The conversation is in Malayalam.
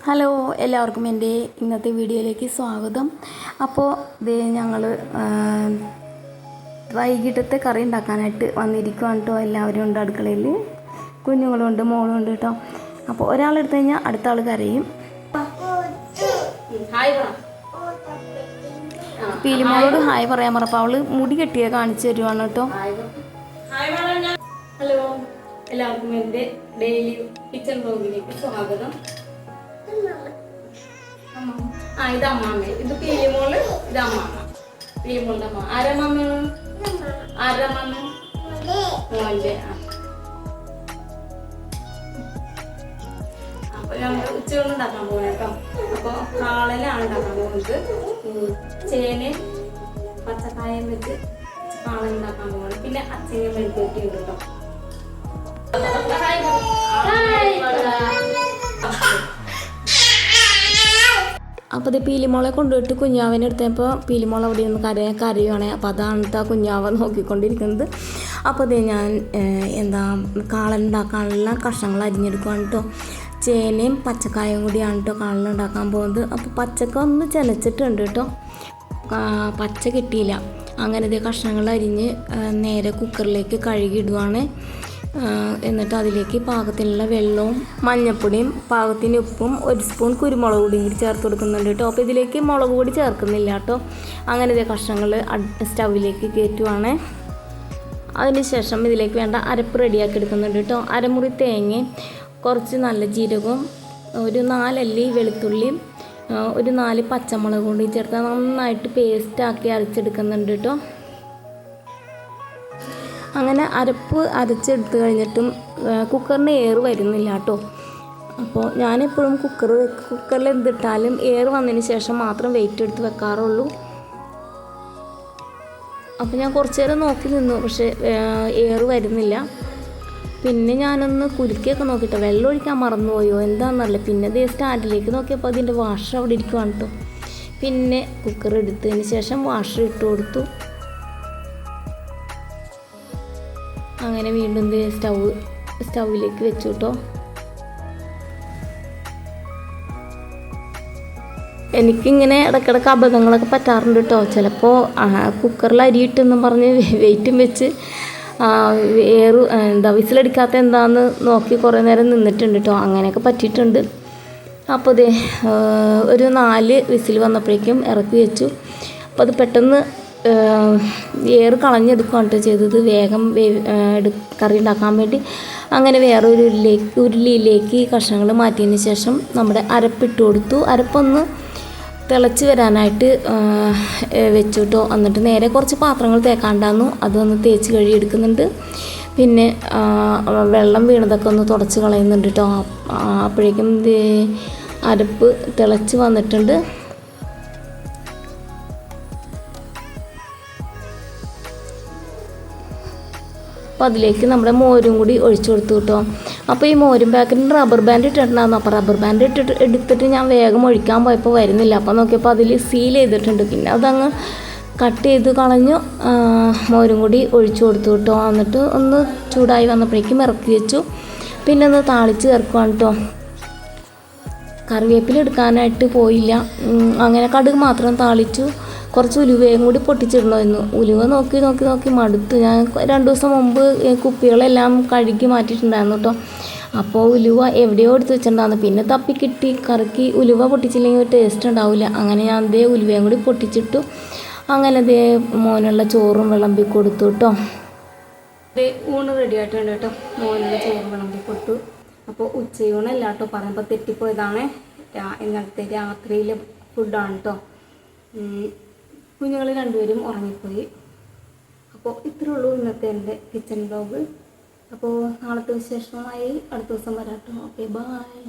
ഹലോ, എല്ലാവർക്കും എൻ്റെ ഇന്നത്തെ വീഡിയോയിലേക്ക് സ്വാഗതം. അപ്പോൾ ഇത് ഞങ്ങൾ വൈകിട്ടത്തെ കറി ഉണ്ടാക്കാനായിട്ട് വന്നിരിക്കുകയാണ് കേട്ടോ. എല്ലാവരും ഉണ്ട് അടുക്കളയിൽ, കുഞ്ഞുങ്ങളുണ്ട്, മോളുണ്ട് കേട്ടോ. അപ്പോൾ ഒരാളെടുത്ത് കഴിഞ്ഞാൽ അടുത്ത ആൾ കരയും. പീലിമോളോട് ഹായ് പറയാൻ പറഞ്ഞപ്പോൾ അവൾ മുടി കെട്ടിയ കാണിച്ചു തരുവാണ് കേട്ടോ. ഹലോ, എല്ലാവർക്കും എൻ്റെ ഡെയിലി കിച്ചൺ വ്ലോഗിലേക്ക് സ്വാഗതം. ഇത് അമ്മാമ്മ, ഇത് പീലിമോള്, ഇത് അമ്മാമ്മ. പീലിമോളുടെ അമ്മ ആരമ്മാമ്മയാണ്? ആരമ്മാമ്മ? മോൻ്റെ. അപ്പൊ ഞങ്ങൾ ഉച്ചയോളം ഉണ്ടാക്കാൻ പോകണം കേട്ടോ. അപ്പൊ കാളലാണ് ഉണ്ടാക്കാൻ പോകുന്നത്. ചേനയും പച്ചക്കായം വെച്ച് കാളൻ ഉണ്ടാക്കാൻ പോകണം. പിന്നെ അച്ഛനും വെളുത്തുട്ടി ഉണ്ട് കേട്ടോ. അപ്പോൾ ഇത് പീലിമോളെ കൊണ്ടുപോയിട്ട് കുഞ്ഞാവനെ എടുത്തപ്പോൾ പീലിമോൾ അവിടെ നിന്ന് കരയുവാണ്. അപ്പോൾ അതാണ് കുഞ്ഞാവ നോക്കിക്കൊണ്ടിരിക്കുന്നത്. അപ്പോൾ ഇത് ഞാൻ കാളൻ ഉണ്ടാക്കാനുള്ള കഷ്ണങ്ങൾ അരിഞ്ഞെടുക്കുകയാണ് കേട്ടോ. ചേനയും പച്ചക്കായും കൂടിയാണ് കേട്ടോ കാളൻ ഉണ്ടാക്കാൻ പോകുന്നത്. അപ്പോൾ പച്ചക്ക ഒന്ന് ചനച്ചിട്ടുണ്ട് കേട്ടോ, പച്ച കിട്ടിയില്ല. അങ്ങനെ ഇത് കഷ്ണങ്ങൾ അരിഞ്ഞ് നേരെ കുക്കറിലേക്ക് കഴുകിയിടുവാണ്. എന്നിട്ട് അതിലേക്ക് പാകത്തിനുള്ള വെള്ളവും മഞ്ഞൾപ്പൊടിയും പാകത്തിന് ഉപ്പും 1 സ്പൂൺ കുരുമുളക് പൊടിയും കൂടി ചേർത്ത് കൊടുക്കുന്നുണ്ട് കേട്ടോ. അപ്പോൾ ഇതിലേക്ക് മുളക് പൊടി ചേർക്കുന്നില്ല കേട്ടോ. അങ്ങനെ ഇതേ കഷ്ണങ്ങൾ സ്റ്റൗവിലേക്ക് കയറ്റുവാണ്. അതിനുശേഷം ഇതിലേക്ക് വേണ്ട അരപ്പ് റെഡിയാക്കി എടുക്കുന്നുണ്ട് കേട്ടോ. അരമുറി തേങ്ങയും കുറച്ച് നല്ല ജീരകവും 4 അല്ലി വെളുത്തുള്ളിയും 4 പച്ചമുളക് കൂടി ചേർത്ത് നന്നായിട്ട് പേസ്റ്റാക്കി അരച്ചെടുക്കുന്നുണ്ട് കേട്ടോ. അങ്ങനെ അരപ്പ് അരച്ചെടുത്ത് കഴിഞ്ഞിട്ടും കുക്കറിന് എയർ വരുന്നില്ല കേട്ടോ. അപ്പോൾ ഞാനെപ്പോഴും കുക്കറിൽ എന്തിട്ടാലും എയർ വന്നതിന് ശേഷം മാത്രം വെയിറ്റ് എടുത്ത് വെക്കാറുള്ളൂ. അപ്പോൾ ഞാൻ കുറച്ച് നേരം നോക്കി നിന്നു, പക്ഷേ എയർ വരുന്നില്ല. പിന്നെ ഞാനൊന്ന് കുലുക്കിയൊക്കെ നോക്കിയിട്ടോ, വെള്ളം ഒഴിക്കാൻ മറന്നുപോയോ എന്താണെന്നറിയില്ല. പിന്നെ അതേ സ്റ്റാൻഡിലേക്ക് നോക്കിയപ്പോൾ അതിൻ്റെ വാഷർ അവിടെ ഇരിക്കുവാണ് കേട്ടോ. പിന്നെ കുക്കർ എടുത്തതിന് ശേഷം വാഷർ ഇട്ട് കൊടുത്തു. അങ്ങനെ വീണ്ടും സ്റ്റൗവിലേക്ക് വെച്ചു കേട്ടോ. എനിക്കിങ്ങനെ ഇടയ്ക്കിടയ്ക്ക് അബദ്ധങ്ങളൊക്കെ പറ്റാറുണ്ട് കേട്ടോ. ചിലപ്പോൾ കുക്കറിൽ അരിയിട്ടെന്നും പറഞ്ഞ് വെയിറ്റും വെച്ച് വിസിലടിക്കാത്ത എന്താണെന്ന് നോക്കി കുറേ നേരം നിന്നിട്ടുണ്ട് കേട്ടോ. അങ്ങനെയൊക്കെ പറ്റിയിട്ടുണ്ട്. അപ്പോൾ ഇത് ഒരു 4 വിസിൽ വന്നപ്പോഴേക്കും ഇറക്കി വെച്ചു. അപ്പോൾ അത് പെട്ടെന്ന് എയർ കളഞ്ഞെടുക്കുകയാണ് കേട്ടോ ചെയ്തത്, വേഗം കറി ഉണ്ടാക്കാൻ വേണ്ടി. അങ്ങനെ വേറൊരു ഉരുളിയിലേക്ക് കഷ്ണങ്ങൾ മാറ്റിയതിന് ശേഷം നമ്മുടെ അരപ്പിട്ട് കൊടുത്തു. അരപ്പൊന്ന് തിളച്ച് വരാനായിട്ട് വെച്ചു കേട്ടോ. എന്നിട്ട് നേരെ കുറച്ച് പാത്രങ്ങൾ തേക്കാണ്ടായിരുന്നു, അതൊന്ന് തേച്ച് കഴുകിയെടുക്കുന്നുണ്ട്. പിന്നെ വെള്ളം വീണതൊക്കെ ഒന്ന് തുടച്ച് കളയുന്നുണ്ട് കേട്ടോ. അപ്പോഴേക്കും അരപ്പ് തിളച്ച് വന്നിട്ടുണ്ട്. അപ്പോൾ അതിലേക്ക് നമ്മുടെ മോരും കൂടി ഒഴിച്ചു കൊടുത്തു കേട്ടോ. അപ്പോൾ ഈ മോരും പാക്കറ്റിന് റബ്ബർ ബാൻഡ് ഇട്ടിട്ടുണ്ടായിരുന്നു. അപ്പോൾ റബ്ബർ ബാൻഡ് എടുത്തിട്ട് ഞാൻ വേഗം ഒഴിക്കാൻ പോയപ്പോൾ വരുന്നില്ല. അപ്പോൾ നോക്കിയപ്പോൾ അതിൽ സീൽ ചെയ്തിട്ടുണ്ട്. പിന്നെ അതങ്ങ് കട്ട് ചെയ്ത് കളഞ്ഞു. മോരും കൂടി ഒഴിച്ചു കൊടുത്തു കേട്ടോ. എന്നിട്ട് ഒന്ന് ചൂടായി വന്നപ്പോഴേക്കും ഇറക്കി വെച്ചു. പിന്നെ ഒന്ന് താളിച്ച് ചേർക്കുവാണ് കേട്ടോ. കറിവേപ്പില എടുക്കാനായിട്ട് പോയില്ല. അങ്ങനെ കടുക് മാത്രം താളിച്ചു. കുറച്ച് ഉലുവയും കൂടി പൊട്ടിച്ചിടണമായിരുന്നു. ഉലുവ നോക്കി മടുത്തു. ഞാൻ 2 ദിവസം മുമ്പ് കുപ്പികളെല്ലാം കഴുകി മാറ്റിയിട്ടുണ്ടായിരുന്നു കേട്ടോ. അപ്പോൾ ഉലുവ എവിടെയോ എടുത്ത് വെച്ചിട്ടുണ്ടായിരുന്നു. പിന്നെ തപ്പി കിട്ടി. കറിക്ക് ഉലുവ പൊട്ടിച്ചില്ലെങ്കിൽ ടേസ്റ്റ് ഉണ്ടാവില്ല. അങ്ങനെ ഞാൻ ഉലുവയും കൂടി പൊട്ടിച്ചിട്ടു. അങ്ങനെ മോനുള്ള ചോറും വിളമ്പി കൊടുത്തു കേട്ടോ. ഊണ് റെഡി ആയിട്ടുണ്ട് കേട്ടോ. മോനുള്ള ചോറ് വിളമ്പി കൊടുത്തു. അപ്പോൾ ഉച്ചയൂണല്ല കേട്ടോ, പറയുമ്പോൾ തെറ്റിപ്പോയതാണ്. ഇന്നത്തെ രാത്രിയിലെ ഫുഡാണ് കേട്ടോ. കുഞ്ഞുങ്ങൾ 2 പേരും ഉറങ്ങിപ്പോയി. അപ്പോൾ ഇത്രയേ ഉള്ളൂ ഇന്നത്തെ എൻ്റെ കിച്ചൺ വ്ലോഗ്. അപ്പോൾ നാളത്തെ വിശേഷമായി അടുത്ത ദിവസം വരാം കേട്ടോ. Okay, by.